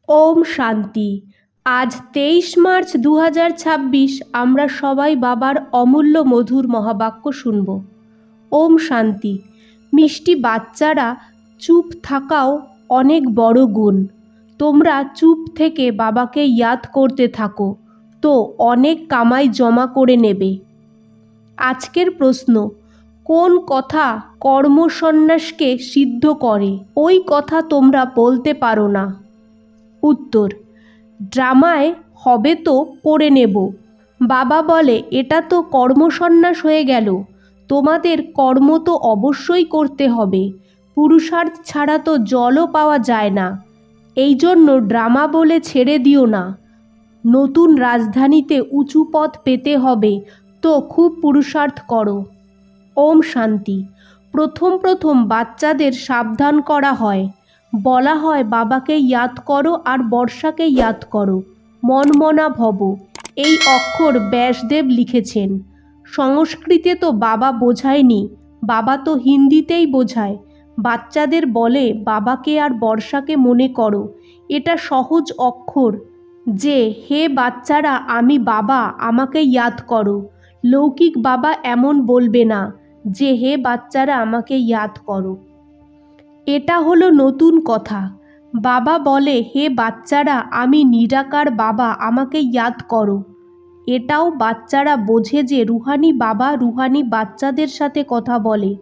ওম শান্তি। আজ 23 মার্চ 2026 আমরা সবাই বাবার অমূল্য মধুর মহাবাক্য শুনব। ওম শান্তি। মিষ্টি বাচ্চারা চুপ থাকাও অনেক বড় গুণ। তোমরা চুপ থেকে বাবাকে ইয়াদ করতে থাকো তো অনেক কামাই জমা করে নেবে। আজকের প্রশ্ন, কোন কথা কর্মসন্ন্যাসকে সিদ্ধ করে? ওই কথা তোমরা বলতে পারো না। উত্তর, ড্রামায় হবে তো করে নেব। বাবা বলে এটা তো কর্মসন্ন্যাস হয়ে গেল, তোমাদের কর্ম তো অবশ্যই করতে হবে, পুরুষার্থ ছাড়া তো জলও পাওয়া যায় না, এই জন্য ড্রামা বলে ছেড়ে দিও না। নতুন রাজধানীতে উঁচু পদ পেতে হবে তো খুব পুরুষার্থ করো। ওম শান্তি। প্রথম প্রথম বাচ্চাদের সাবধান করা হয়, বলা হয় বাবাকে ইয়াদ করো আর বর্ষাকে ইয়াদ করো, মনমনা ভব। এই অক্ষর ব্যাসদেব লিখেছেন। সংস্কৃতে তো বাবা বোঝায়নি, বাবা তো হিন্দিতেই বোঝায়। বাচ্চাদের বলে বাবাকে আর বর্ষাকে মনে করো, এটা সহজ অক্ষর যে হে বাচ্চারা আমি বাবা, আমাকে ইয়াদ করো। লৌকিক বাবা এমন বলবে না যে হে বাচ্চারা আমাকে ইয়াদ করো। এটা হলো নতুন কথা। বাবা বলে হে বাচ্চারা আমি নিরাকার বাবা, আমাকে ইয়াদ করো। এটাও বাচ্চারা বোঝে যে রুহানি বাবা রুহানি বাচ্চাদের সাথে কথা বলে।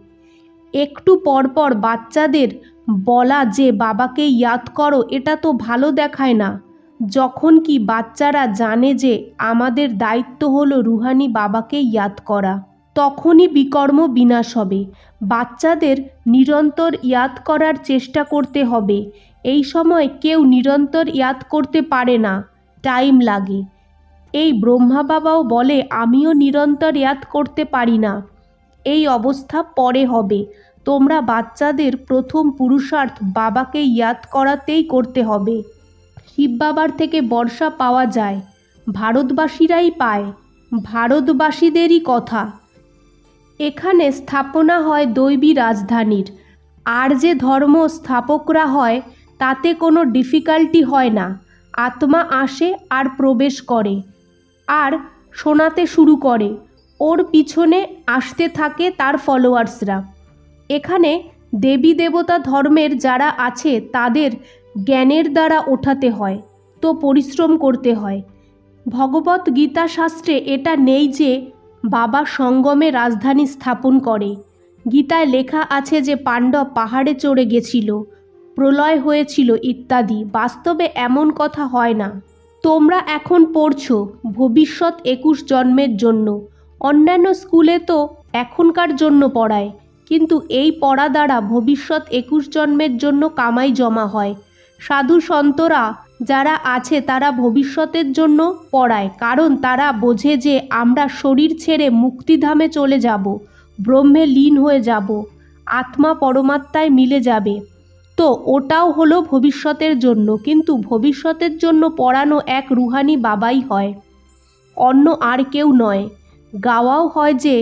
একটু পরপর বাচ্চাদের বলা যে বাবাকে ইয়াদ করো এটা তো ভালো দেখায় না। যখন কি বাচ্চারা জানে যে আমাদের দায়িত্ব হলো রুহানি বাবাকে ইয়াদ করা, তখনই বিকর্ম বিনাশ হবে। বাচ্চাদের নিরন্তর ইয়াদ করার চেষ্টা করতে হবে। এই সময় কেউ নিরন্তর ইয়াদ করতে পারে না, টাইম লাগে। এই ব্রহ্মা বাবাও বলে আমিও নিরন্তর ইয়াদ করতে পারি না। এই অবস্থা পরে হবে। তোমরা বাচ্চাদের প্রথম পুরুষার্থ বাবাকে ইয়াদ করাতেই করতে হবে। শিব বাবার থেকে বর্ষা পাওয়া যায়, ভারতবাসীরাই পায়, ভারতবাসীদেরই কথা। এখানে স্থাপনা হয় দৈবী রাজধানীর। আর যে ধর্ম স্থাপকরা হয় তাতে কোনো ডিফিকাল্টি হয় না। আত্মা আসে আর প্রবেশ করে আর শোনাতে শুরু করে, ওর পিছনে আসতে থাকে তার ফলোয়ার্সরা। এখানে দেবী দেবতা ধর্মের যারা আছে তাদের জ্ঞানের দ্বারা ওঠাতে হয়, তো পরিশ্রম করতে হয়। ভগবত গীতা শাস্ত্রে এটা নেই যে বাবা সঙ্গমে রাজধানী স্থাপন করে। গীতায় লেখা আছে যে পাণ্ডব পাহাড়ে চড়ে গেছিল, প্রলয় হয়েছিল ইত্যাদি। বাস্তবে এমন কথা হয় না। তোমরা এখন পড়ছো ভবিষ্যৎ 21 জন্মের জন্য। অন্যান্য স্কুলে তো এখনকার জন্য পড়ায়, কিন্তু এই পড়া দ্বারা ভবিষ্যৎ 21 জন্মের জন্য কামাই জমা হয়। সাধু সন্তরা যারা আছে তারা ভবিষ্যতের জন্য পড়ায়, কারণ তারা বোঝে যে আমরা শরীর ছেড়ে মুক্তিধামে চলে যাব, ব্রহ্মে লীন হয়ে যাব, আত্মা পরমাত্মায় মিলে যাবে। তো ওটাও হলো ভবিষ্যতের জন্য, কিন্তু ভবিষ্যতের জন্য পড়ানো এক রুহানি বাবাই হয়, অন্য আর কেউ নয়। গাওয়াও হয় যে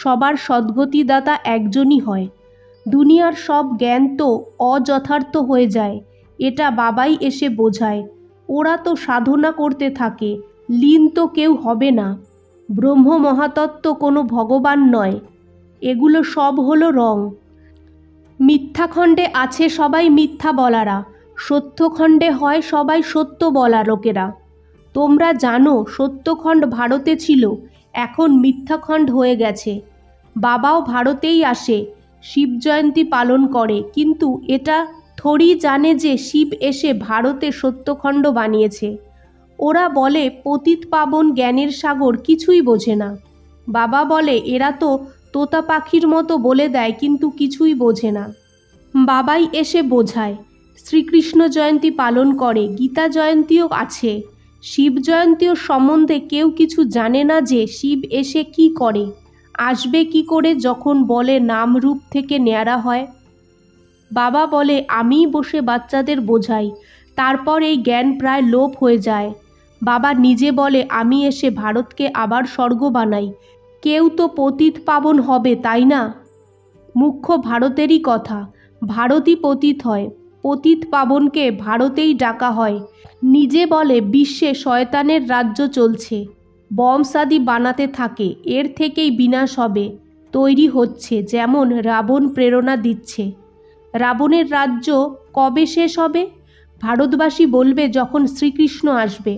সবার সদ্গতিদাতা একজনই হয়। দুনিয়ার সব জ্ঞান তো অযথার্থ হয়ে যায়, এটা বাবাই এসে বোঝায়। ওরা তো সাধনা করতে থাকে, লীন তো কেউ হবে না। ব্রহ্ম মহাতত্ত্ব কোনো ভগবান নয়, এগুলো সব হলো রং। মিথ্যাখণ্ডে আছে সবাই মিথ্যা বলারা, সত্যখণ্ডে হয় সবাই সত্য বলা লোকেরা। তোমরা জানো সত্যখণ্ড ভারতে ছিল, এখন মিথ্যাখণ্ড হয়ে গেছে। বাবাও ভারতেই আসে, শিব জয়ন্তী পালন করে, কিন্তু এটা থোড়ি জানে যে শিব এসে ভারতে সত্যখণ্ড বানিয়েছে। ওরা বলে পতিত পাবন জ্ঞানের সাগর, কিছুই বোঝে না। বাবা বলে এরা তো তোতা পাখির মতো বলে দেয়, কিন্তু কিছুই বোঝে না। বাবাই এসে বোঝায়। শ্রীকৃষ্ণ জয়ন্তী পালন করে, গীতা জয়ন্তীও আছে। শিব জয়ন্তীও সম্বন্ধে কেউ কিছু জানে না যে শিব এসে কি করে, আসবে কি করে, যখন বলে নাম রূপ থেকে ন্যাড়া হয়। বাবা বলে আমিই বসে বাচ্চাদের বোঝাই, তারপর এই জ্ঞান প্রায় লোপ হয়ে যায়। বাবা নিজে বলে আমি এসে ভারতকে আবার স্বর্গ বানাই। কেউ তো পতিত পাবন হবে, তাই না? মুখ্য ভারতেরই কথা, ভারতই পতিত হয়। পতিত পাবনকে ভারতেই ডাকা হয়। নিজে বলে বিশ্বে শয়তানের রাজ্য চলছে, বমসাদি বানাতে থাকে, এর থেকেই বিনাশ হবে, তৈরি হচ্ছে, যেমন রাবণ প্রেরণা দিচ্ছে। রাবণের রাজ্য কবে শেষ হবে? ভারতবাসী বলবে যখন শ্রীকৃষ্ণ আসবে।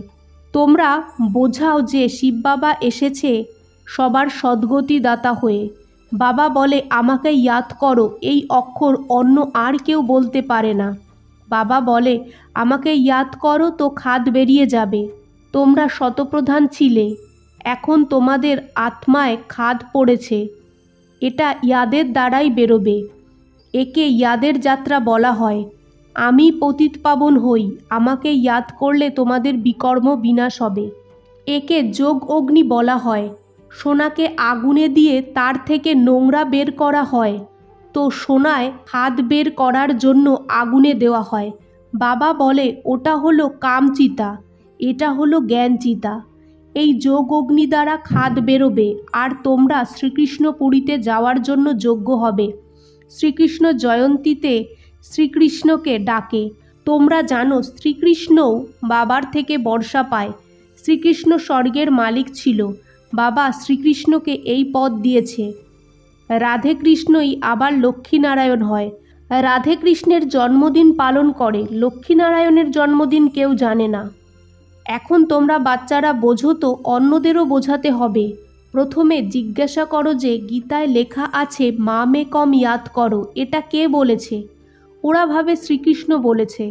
তোমরা বোঝাও যে শিব বাবা এসেছে সবার সদ্গতি দাতা হয়ে। বাবা বলে আমাকে ইয়াদ করো, এই অক্ষর অন্য আর কেউ বলতে পারে না। বাবা বলে আমাকে ইয়াদ করো তো খাদ বেরিয়ে যাবে। তোমরা শতপ্রধান ছিলে, এখন তোমাদের আত্মায় খাদ পড়েছে, এটা ইয়াদের দ্বারাই বেরোবে। একে ইয়াদের যাত্রা বলা হয়। আমি পতিত পাবন হই, আমাকে ইয়াদ করলে তোমাদের বিকর্ম বিনাশ হবে। একে যোগ অগ্নি বলা হয়। সোনাকে আগুনে দিয়ে তার থেকে নোংরা বের করা হয়, তো সোনায় হাত বের করার জন্য আগুনে দেওয়া হয়। বাবা বলে ওটা হলো কামচিতা, এটা হলো জ্ঞানচিতা। এই যোগ অগ্নি দ্বারা খাদ বেরোবে, আর তোমরা শ্রীকৃষ্ণপুরীতে যাওয়ার জন্য যোগ্য হবে। শ্রীকৃষ্ণ জয়ন্তীতে শ্রীকৃষ্ণকে ডাকে। তোমরা জানো শ্রীকৃষ্ণও বাবার থেকে বর্ষা পায়। শ্রীকৃষ্ণ স্বর্গের মালিক ছিল, বাবা শ্রীকৃষ্ণকে এই পদ দিয়েছে। রাধে কৃষ্ণই আবার লক্ষ্মীনারায়ণ হয়। রাধে কৃষ্ণের জন্মদিন পালন করে, লক্ষ্মীনারায়ণের জন্মদিন কেউ জানে না। এখন তোমরা বাচ্চারা বোঝো তো, অন্যদেরও বোঝাতে হবে। প্রথমে জিজ্ঞাসা করো যে গীতায় লেখা আছে মা মে কম ইয়াদ করো, এটা কে বলেছে? ওরা ভাবে শ্রীকৃষ্ণ বলেছে।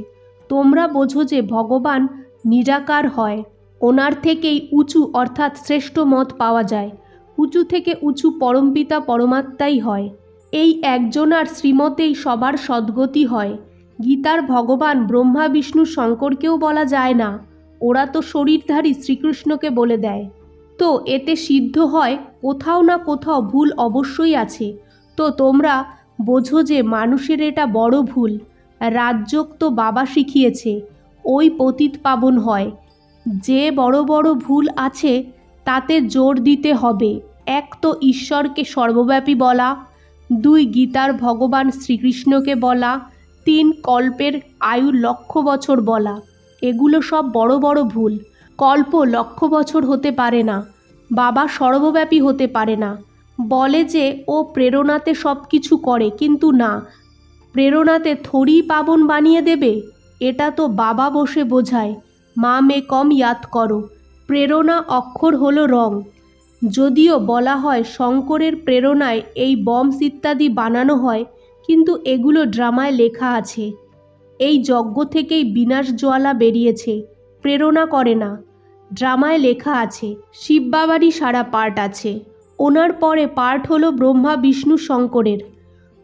তোমরা বোঝো যে ভগবান নিরাকার হয়, ওনার থেকেই উঁচু অর্থাৎ শ্রেষ্ঠ মত পাওয়া যায়। উঁচু থেকে উঁচু পরমপিতা পরমাত্মাই হয়। এই একজনার শ্রীমতেই সবার সদ্গতি হয়। গীতার ভগবান ব্রহ্মা বিষ্ণু শঙ্করকেও বলা যায় না, ওরা তো শরীরধারী শ্রীকৃষ্ণকে বলে দেয়। তো এতে সিদ্ধ হয় কোথাও না কোথাও ভুল অবশ্যই আছে। তো তোমরা বোঝো যে মানুষের এটা বড় ভুল। রাজযোগ তো বাবা শিখিয়েছে, ওই পতিত পাবন হয়। যে বড় বড় ভুল আছে তাতে জোর দিতে হবে। এক তো ঈশ্বরকে সর্বব্যাপী বলা, 2 গীতার ভগবান শ্রীকৃষ্ণকে বলা, 3 কল্পের আয়ু 1,00,000 বছর বলা। এগুলো সব বড় বড় ভুল। কল্প 1,00,000 বছর হতে পারে না, বাবা সর্বব্যাপী হতে পারে না। বলে যে ও প্রেরণাতে সব কিছু করে, কিন্তু না, প্রেরণাতে থোড়ি পাবন বানিয়ে দেবে। এটা তো বাবা বসে বোঝায়, মা মে কম ইয়াদ করো। প্রেরণা অক্ষর হলো রং। যদিও বলা হয় শঙ্করের প্রেরণায় এই বমস ইত্যাদি বানানো হয়, কিন্তু এগুলো ড্রামায় লেখা আছে। এই যজ্ঞ থেকেই বিনাশ জ্বালা বেরিয়েছে, প্রেরণা করে না। ড্রামায় লেখা আছে। শিব বাবারই সারা পার্ট আছে, ওনার পরে পার্ট হলো ব্রহ্মা বিষ্ণু শঙ্করের।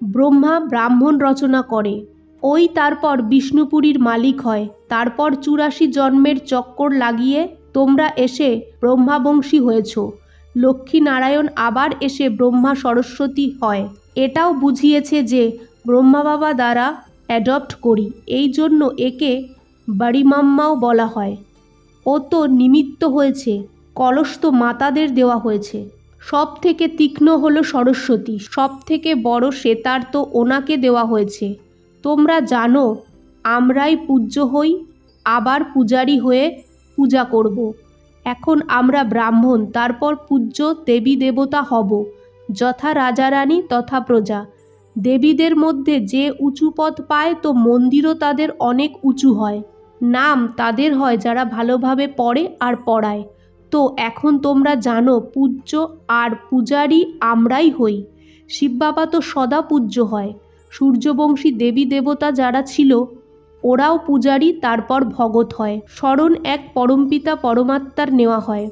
ব্রহ্মা ব্রাহ্মণ রচনা করে, ওই তারপর বিষ্ণুপুরীর মালিক হয়। তারপর 84 জন্মের চক্কর লাগিয়ে তোমরা এসে ব্রহ্মাবংশী হয়েছ। লক্ষ্মীনারায়ণ আবার এসে ব্রহ্মা সরস্বতী হয়। এটাও বুঝিয়েছে যে ব্রহ্মা বাবা দ্বারা অ্যাডপ্ট করি, এই জন্য একে বাড়িমাম্মাও বলা হয়। ও তো নিমিত্ত হয়েছে, কলস তো মাতাদের দেওয়া হয়েছে। সব থেকে তীক্ষ্ণ হলো সরস্বতী, সব থেকে বড় সেতার তো ওনাকে দেওয়া হয়েছে। তোমরা জানো আমরাই পূজ্য হই, আবার পূজারী হয়ে পূজা করব। এখন আমরা ব্রাহ্মণ, তারপর পূজ্য দেবী দেবতা হব, যথা রাজারানী তথা প্রজা। দেবীদের মধ্যে যে উঁচু পদ পায় তো মন্দিরও তাদের অনেক উঁচু হয়। নাম তাদের হয় যারা ভালোভাবে পড়ে আর পড়ায়। তো এখন তোমরা জানো পূজ্য আর পূজারী আমরাই হই। শিব বাবা তো সদা পূজ্য হয়। সূর্যবংশী দেবী দেবতা যারা ছিল ওরাও পূজারী, তারপর ভগত হয়। শরণ এক পরমপিতা পরমাত্মার নেওয়া হয়।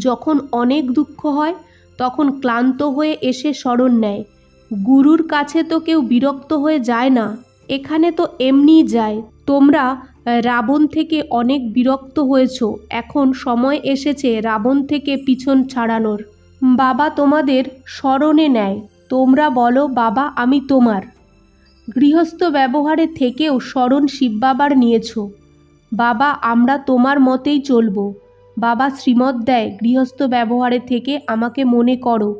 যখন অনেক দুঃখ হয় তখন ক্লান্ত হয়ে এসে শরণ নেয়। গুরুর কাছে তো কেউ বিরক্ত হয়ে যায় না, এখানে তো এমনিই যায়। তোমরা রাবণ থেকে অনেক বিরক্ত হয়েছ, এখন সময় এসেছে রাবণ থেকে পিছন ছাড়ানোর। বাবা তোমাদের শরণে নেয়, তোমরা বলো বাবা আমি তোমার। গৃহস্থ ব্যবহারে থেকেও শরণ শিব বাবার নিয়েছ। বাবা আমরা তোমার মতেই চলব। বাবা শ্রীমত দেয় গৃহস্থ ব্যবহারে থেকে আমাকে মনে করো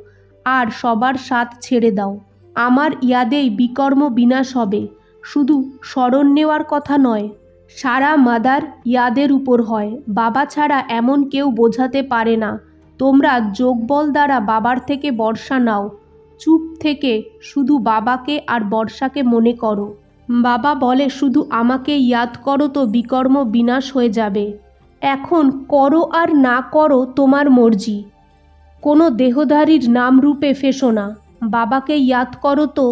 আর সবার সাথ ছেড়ে দাও। আমার ইয়াদেই বিকর্ম বিনাশ হবে। শুধু স্মরণ নেওয়ার কথা নয়, সারা মাদার ইয়াদের উপর হয়। বাবা ছাড়া এমন কেউ বোঝাতে পারে না। তোমরা যোগবল দ্বারা বাবার থেকে বর্ষা নাও। চুপ থেকে শুধু বাবাকে আর বর্ষাকে মনে করো। বাবা বলে শুধু আমাকে ইয়াদ করো তো বিকর্ম বিনাশ হয়ে যাবে। এখন করো আর না করো তোমার মর্জি। কোনো দেহধারীর নাম রূপে ফেসো না। বাবাকে ইয়াদ করো তো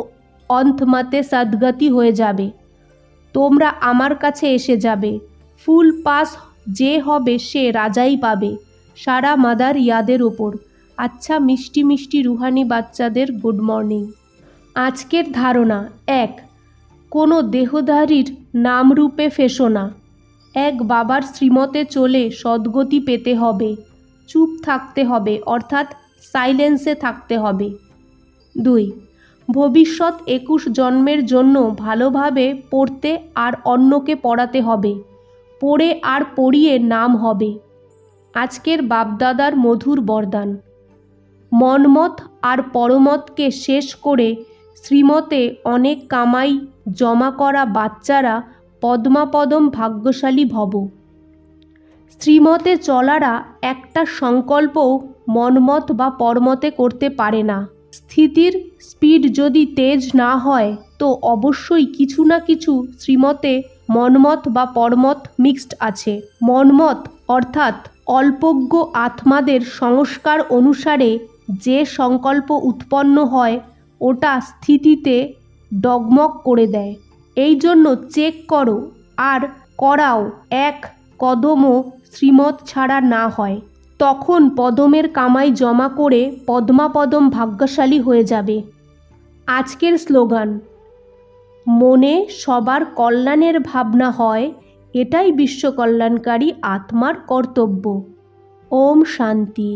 অন্তমতে সদ্গতি হয়ে যাবে। তোমরা আমার কাছে এসে যাবে। ফুল পাস যে হবে সে রাজাই পাবে। সারা মাদার ইয়াদের ওপর। আচ্ছা মিষ্টি মিষ্টি রুহানি বাচ্চাদের গুড মর্নিং। আজকের ধারণা 1. কোনো দেহধারীর নামরূপে ফেসো না। এক বাবার শ্রীমতে চলে সদ্গতি পেতে হবে। চুপ থাকতে হবে, অর্থাৎ সাইলেন্সে থাকতে হবে। 2. ভবিষ্যৎ 21 জন্মের জন্য ভালোভাবে পড়তে আর অন্যকে পড়াতে হবে। পড়ে আর পড়িয়ে নাম হবে। আজকের বাপদাদার মধুর বরদান। মনমত আর পরমতকে শেষ করে শ্রীমতে অনেক কামাই জমা করা বাচ্চারা পদ্মাপদম ভাগ্যশালী ভব। শ্রীমতে চলারা একটা সংকল্পও মনমত বা পরমতে করতে পারে না। স্থিতির স্পিড যদি তেজ না হয় তো অবশ্যই কিছু না কিছু শ্রীমতে মনমত বা পরমত মিক্সড আছে। মনমত অর্থাৎ অল্পজ্ঞ আত্মাদের সংস্কার অনুসারে যে সংকল্প উৎপন্ন হয় ওটা স্থিতিতে ডগমগ করে দেয়। এই জন্য চেক করো আর করাও এক কদমও শ্রীমত ছাড়া না হয়। তখন পদমের কামাই জমা করে পদ্মাপদম ভাগ্যশালী হয়ে যাবে। আজকের স্লোগান, মনে সবার কল্যাণের ভাবনা হয়, এটাই বিশ্ব কল্যাণকারী আত্মার কর্তব্য। ওম শান্তি।